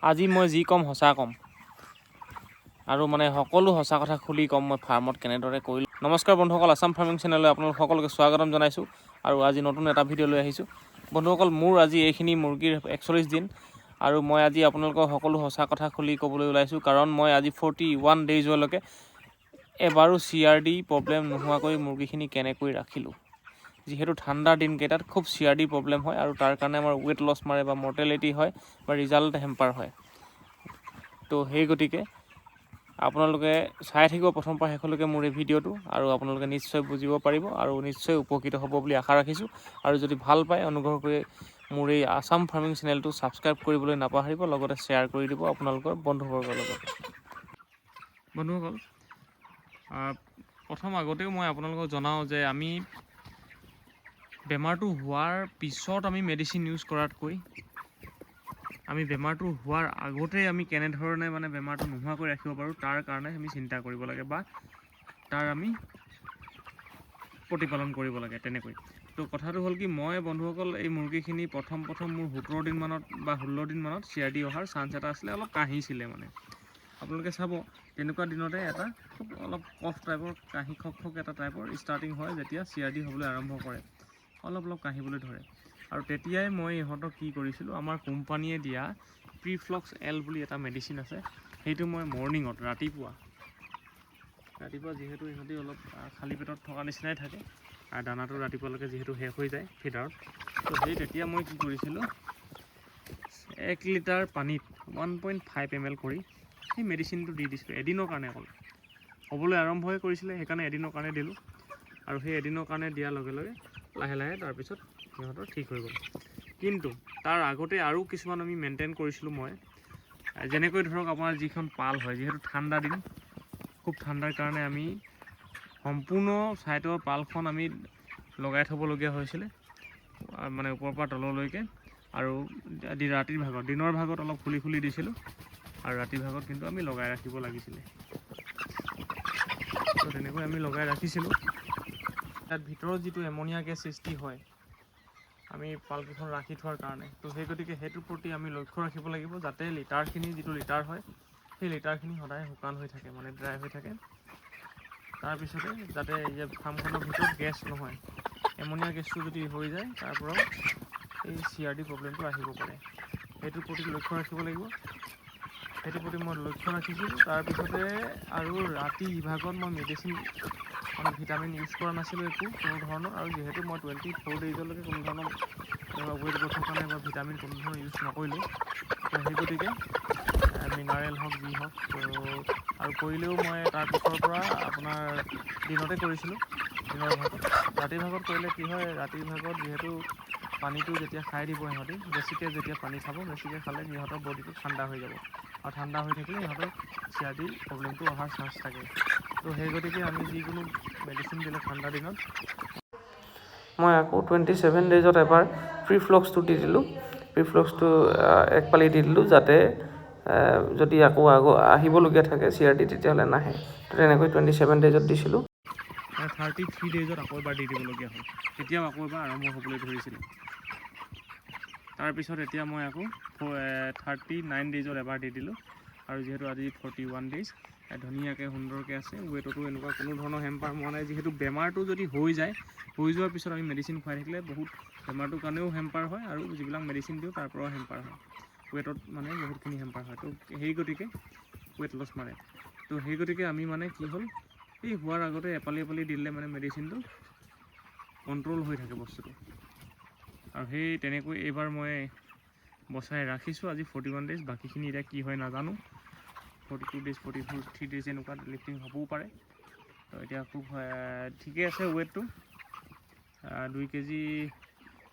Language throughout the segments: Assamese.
আজি মই যি কম সঁচা কম আৰু মানে সকলো সঁচা কথা খুলি কম মই ফাৰ্মত কেনেদৰে কৰিলোঁ। নমস্কাৰ বন্ধুসকল, আছাম ফাৰ্মিং চেনেললৈ আপোনালোক সকলোকে স্বাগতম জনাইছোঁ আৰু আজি নতুন এটা ভিডিঅ' লৈ আহিছোঁ। বন্ধুসকল, মোৰ আজি এইখিনি মুৰ্গীৰ 41 দিন আৰু মই আজি আপোনালোকক সকলো সঁচা কথা খুলি ক'বলৈ ওলাইছোঁ, কাৰণ মই আজি 41 ডেইজলৈকে এবাৰো CRD প্ৰব্লেম নোহোৱাকৈ মুৰ্গীখিনি কেনেকৈ ৰাখিলোঁ। যিহেতু ঠাণ্ডাৰ দিনকেইটাত খুব CRD প্ৰব্লেম হয় আৰু তাৰ কাৰণে আমাৰ ৱেইট লছ মাৰে বা মৰ্টেলিটি হয় বা ৰিজাল্ট হেম্পাৰ হয়। তো সেই গতিকে আপোনালোকে চাই থাকিব প্ৰথমৰ পৰা শেষলৈকে মোৰ এই ভিডিঅ'টো, আৰু আপোনালোকে নিশ্চয় বুজিব পাৰিব আৰু নিশ্চয় উপকৃত হ'ব বুলি আশা ৰাখিছোঁ। আৰু যদি ভাল পায় অনুগ্ৰহ কৰি মোৰ এই আছাম ফাৰ্মিং চেনেলটো ছাবস্ক্ৰাইব কৰিবলৈ নাপাহৰিব, লগতে শ্বেয়াৰ কৰি দিব আপোনালোকৰ বন্ধুবৰ্গৰ লগত। বন্ধুসকল, প্ৰথম আগতেও মই আপোনালোকক জনাওঁ যে আমি বেমাৰটো হোৱাৰ পিছত আমি মেডিচিন ইউজ কৰাতকৈ আমি বেমাৰটো হোৱাৰ আগতেই আমি কেনেধৰণে মানে বেমাৰটো নোহোৱাকৈ ৰাখিব পাৰোঁ তাৰ কাৰণে আমি চিন্তা কৰিব লাগে বা তাৰ আমি প্ৰতিপালন কৰিব লাগে তেনেকৈ। তো কথাটো হ'ল কি, মই বন্ধুসকল এই মুৰ্গীখিনি প্ৰথম মোৰ 17 দিনমানত বা 16 দিনমানত CRD অহাৰ চান্স এটা আছিলে, অলপ কাহিছিলে মানে। আপোনালোকে চাব, তেনেকুৱা দিনতে এটা খুব অলপ কফ টাইপৰ কাহি খক এটা টাইপৰ ষ্টাৰ্টিং হয় যেতিয়া CRD হ'বলৈ আৰম্ভ কৰে, অলপ কাহিবলৈ ধৰে। আৰু তেতিয়াই মই ইহঁতক কি কৰিছিলোঁ, আমাৰ কোম্পানীয়ে দিয়া প্ৰিফ্লক্স L বুলি এটা মেডিচিন আছে, সেইটো মই মৰ্ণিঙত ৰাতিপুৱা যিহেতু ইহঁতি অলপ খালী পেটত থকা নিচিনাই থাকে আৰু দানাটো ৰাতিপুৱালৈকে যিহেতু শেষ হৈ যায় ফিডাৰত, তো তেতিয়া মই কি কৰিছিলোঁ, 1 লিটাৰ পানীত 1.5 ml কৰি সেই মেডিচিনটো দি দিছিলোঁ এদিনৰ কাৰণে। অকল হ'বলৈ আৰম্ভই কৰিছিলে, সেইকাৰণে এদিনৰ কাৰণে দিলোঁ। আৰু সেই এদিনৰ কাৰণে দিয়াৰ লগে লগে লাহে তাৰপিছত সিহঁতৰ ঠিক হৈ গ'ল। কিন্তু তাৰ আগতে আৰু কিছুমান আমি মেইনটেইন কৰিছিলোঁ মই, যেনেকৈ ধৰক আপোনাৰ যিখন পাল হয়, যিহেতু ঠাণ্ডা দিন, খুব ঠাণ্ডাৰ কাৰণে আমি সম্পূৰ্ণ ছাইডৰ পালখন আমি লগাই থ'বলগীয়া হৈছিলে, মানে ওপৰৰ পৰা তললৈকে। আৰু ৰাতিৰ ভাগত, দিনৰ ভাগত অলপ খুলি দিছিলোঁ আৰু ৰাতিৰ ভাগত কিন্তু আমি লগাই ৰাখিব লাগিছিলে। তো তেনেকৈ আমি লগাই ৰাখিছিলোঁ। তাত ভিতৰত যিটো এমনিয়া গেছ সৃষ্টি হয় আমি পালকেইখন ৰাখি থোৱাৰ কাৰণে, তো সেই গতিকে সেইটোৰ প্ৰতি আমি লক্ষ্য ৰাখিব লাগিব, যাতে লিটাৰখিনি যিটো লিটাৰ হয় সেই লিটাৰখিনি সদায় শুকান হৈ থাকে, মানে ড্ৰাই হৈ থাকে। তাৰপিছতে যাতে ফাৰ্মখনৰ ভিতৰত গেছ নহয়, এমনিয়া গেছটো যদি হৈ যায় তাৰ পৰাও এই CRD প্ৰব্লেমটো আহিব পাৰে। সেইটোৰ প্ৰতি লক্ষ্য ৰাখিব লাগিব। সেইটোৰ প্ৰতি মই লক্ষ্য ৰাখিছিলোঁ। তাৰপিছতে আৰু ৰাতি ইভাগত মই মেডিচিন মানে ভিটামিন ইউজ কৰা নাছিলোঁ কোনো ধৰণৰ, আৰু যিহেতু মই 24 ডেইজলৈকে কোনো ধৰণৰ ৱেইট গ্ৰ'থৰ কাৰণে বা ভিটামিন কোনো ধৰণৰ ইউজ নকৰিলোঁ, তো সেই গতিকে মিনাৰেল হওক যি হওক, তো আৰু কৰিলেও মই তাৰপিছৰ পৰা আপোনাৰ দিনতে কৰিছিলোঁ, দিনৰ ভাগত। ৰাতিৰ ভাগত কৰিলে কি হয়, ৰাতিৰ ভাগত যিহেতু পানীটো যেতিয়া খাই দিব সিহঁতি, বেছিকৈ যেতিয়া পানী খাব, বেছিকৈ খালে সিহঁতৰ বডিটো ঠাণ্ডা হৈ যাব, আৰু ঠাণ্ডা হৈ থাকিলে সিহঁতৰ CRD প্ৰব্লেমটো অহাৰ চান্স থাকে। তো সেই গতিকে আমি যিকোনো মেডিচিন দিলে ঠাণ্ডা দিনত মই আকৌ 27 ডেইজত এবাৰ প্ৰিফ্লক্সটো দি দিলোঁ। প্ৰিফ্লক্সটো 1 পালি দি দিলোঁ, যাতে যদি আকৌ আহিবলগীয়া থাকে CRD তেতিয়াহ'লে নাহে। তো তেনেকৈ 27 ডেইজত দিছিলোঁ। 33 ডেইজত আকৌ এবাৰ দি দিবলগীয়া হ'ল, তেতিয়াও আকৌ এবাৰ আৰম্ভ হ'বলৈ ধৰিছিলে। তাৰপিছত এতিয়া মই আকৌ 39 ডেইজত এবাৰ দি দিলোঁ, আৰু যিহেতু আজি 41 ডেইজ ধুনীয়াকৈ সুন্দৰকৈ আছে। ৱেটতো এনেকুৱা কোনো ধৰণৰ হেম্পাৰ হোৱা নাই। যিহেতু বেমাৰটো যদি হৈ যোৱাৰ পিছত আমি মেডিচিন খুৱাই থাকিলে বহুত বেমাৰটোৰ কাৰণেও হেম্পাৰ হয়, আৰু যিবিলাক মেডিচিন দিওঁ তাৰ পৰাও হেম্পাৰ হয়, ৱেটত মানে বহুতখিনি হেম্পাৰ হয়। তো সেই গতিকে ৱেট লছ মাৰে। তো সেই গতিকে আমি মানে কি হ'ল, এই হোৱাৰ আগতে এপালি দিলে মানে মেডিচিনটো কণ্ট্ৰল হৈ থাকে বস্তুটো। আৰু সেই তেনেকৈ এইবাৰ মই বচাই ৰাখিছোঁ আজি 41 ডেইজ। বাকীখিনি এতিয়া কি হয় নাজানো, 42 ডেইজ 43 ডেইজ এনেকুৱা লিফ্টিং হ'বও পাৰে। তো এতিয়া খুব ঠিকে আছে, ৱেটটো 2 কেজি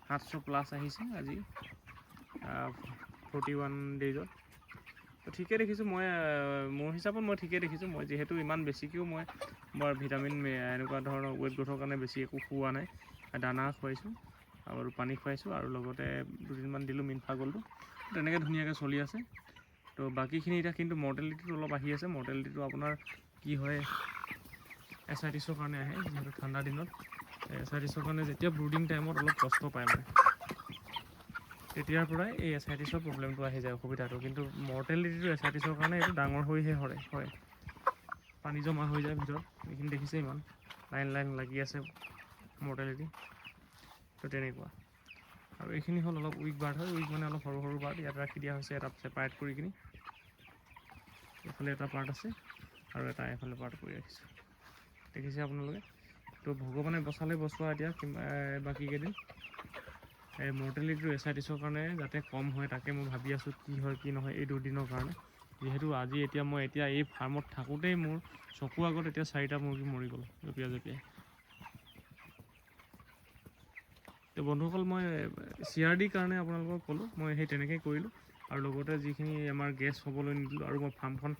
700 প্লাছ আহিছে আজি 41 ডেইজত। তো ঠিকে দেখিছোঁ মই, মোৰ হিচাপত মই ঠিকে দেখিছোঁ। মই যিহেতু ইমান বেছিকৈও মই ভিটামিন এনেকুৱা ধৰণৰ ৱেট গ্ৰ'থৰ কাৰণে বেছি একো খোৱা নাই, দানা খুৱাইছোঁ আৰু পানী খুৱাইছোঁ, আৰু লগতে 2 দিনমান দিলোঁ মিনফা গ'লটো। তেনেকৈ ধুনীয়াকৈ চলি আছে। তো বাকীখিনি এতিয়া কিন্তু মৰ্টেলিটিটো অলপ আহি আছে। মৰ্টেলিটিটো আপোনাৰ কি হয়, এছাইটিছৰ কাৰণে আহে, যিহেতু ঠাণ্ডা দিনত এছাইটিছৰ কাৰণে যেতিয়া ব্ৰুডিং টাইমত অলপ কষ্ট পায় মানে। তেতিয়াৰ পৰাই এই এছাইটিছৰ প্ৰব্লেমটো আহি যায়, অসুবিধাটো। কিন্তু মৰ্টেলিটিটো এছাইটিছৰ কাৰণে এইটো ডাঙৰ হৈহে হয়, পানী জমা হৈ যায় ভিতৰত। এইখিনি দেখিছে ইমান লাইন লাইন লাগি আছে মৰ্টেলিটি, তো তেনেকুৱা। আৰু এইখিনি হ'ল অলপ উইক বাৰ্ড হয়, উইক মানে অলপ সৰু সৰু বাৰ্ড। ইয়াত ৰাখি দিয়া হৈছে এটা ছেপাৰেট কৰি কিনি। এইফালে এটা পাৰ্ট আছে আৰু এটা এফালে পাৰ্ট কৰি ৰাখিছোঁ, দেখিছে আপোনালোকে। তো ভগৱানে বচালে বচোৱা এতিয়া বাকী কেইদিন এই মৰ্টেলিটিটো এছাইটিছৰ কাৰণে যাতে কম হয়, তাকে মই ভাবি আছোঁ কি হয় কি নহয় এই দুদিনৰ কাৰণে। যিহেতু আজি মই এতিয়া এই ফাৰ্মত থাকোঁতেই মোৰ চকুৰ আগত এতিয়া 4টা মুৰ্গী মৰি গ'ল জঁপিয়াই। তো বন্ধুসকল, মই CRDৰ কাৰণে আপোনালোকক ক'লোঁ, মই সেই তেনেকৈ কৰিলোঁ। আৰু লগতে যিখিনি আমাৰ গেছ হ'বলৈ নিদিলোঁ। আৰু মই ফাৰ্মখন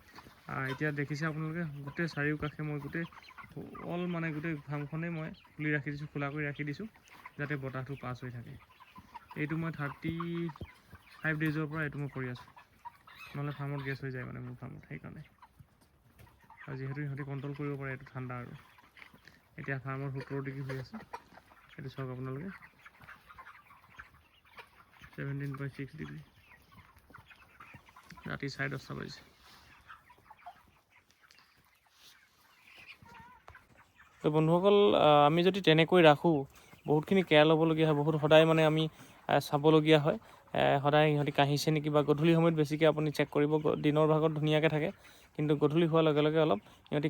এতিয়া দেখিছে আপোনালোকে, গোটেই চাৰিওকাষে মই গোটেই ফাৰ্মখনেই মই খুলি ৰাখি দিছোঁ, খোলা কৰি ৰাখি দিছোঁ, যাতে বতাহটো পাছ হৈ থাকে। এইটো মই 35 ডেইজৰ পৰা এইটো মই কৰি আছোঁ, নহ'লে ফাৰ্মত গেছ হৈ যায় মানে মোৰ ফাৰ্মত। সেইকাৰণে আৰু যিহেতু ইহঁতি কণ্ট্ৰল কৰিব পাৰে, এইটো ঠাণ্ডা। আৰু এতিয়া ফাৰ্মত 17 ডিগ্ৰী হৈ আছে, এইটো চাওক আপোনালোকে, 17.6 ডিগ্ৰী। ৰাতি 10:30 বাজিছে। তো বন্ধুসকল, আমি যদি তেনেকৈ ৰাখোঁ, বহুতখিনি কেয়াৰ ল'বলগীয়া হয়, বহুত সদায় মানে আমি চাবলগীয়া হয়। সদায় সিহঁতি কাঢ়িছে নেকি, বা গধূলি সময়ত বেছিকৈ আপুনি চেক কৰিব। দিনৰ ভাগত ধুনীয়াকৈ থাকে, কিন্তু গধূলি হোৱাৰ লগে লগে অলপ সিহঁতি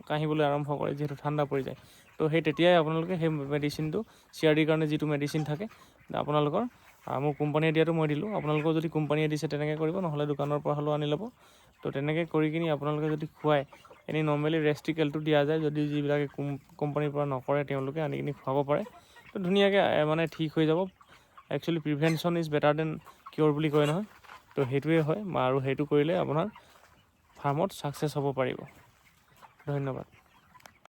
কাঢ়িবলৈ আৰম্ভ কৰে, যিহেতু ঠাণ্ডা পৰি যায়। তো সেই তেতিয়াই আপোনালোকে সেই মেডিচিনটো, CRDৰ কাৰণে যিটো মেডিচিন থাকে আপোনালোকৰ, মোৰ কোম্পানীয়ে দিয়াটো মই দিলোঁ। আপোনালোকৰ যদি কোম্পানীয়ে দিছে তেনেকৈ কৰিব, নহ'লে দোকানৰ পৰা হ'লেও আনি ল'ব। তো তেনেকৈ কৰি কিনি আপোনালোকে যদি খুৱায়, এনেই নৰ্মেলি ৰেষ্টিকেলটো দিয়া যায়, যদি যিবিলাকে কোম্পানীৰ পৰা নকৰে তেওঁলোকে আনি কিনি খুৱাব পাৰে, তো ধুনীয়াকৈ মানে ঠিক হৈ যাব। Actually prevention is better than cure বুলি কয় নহয়, তো সেইটোৱে হয়। আৰু সেইটো কৰিলে আপোনাৰ ফাৰ্মত ছাকচেছ হ'ব পাৰিব। ধন্যবাদ।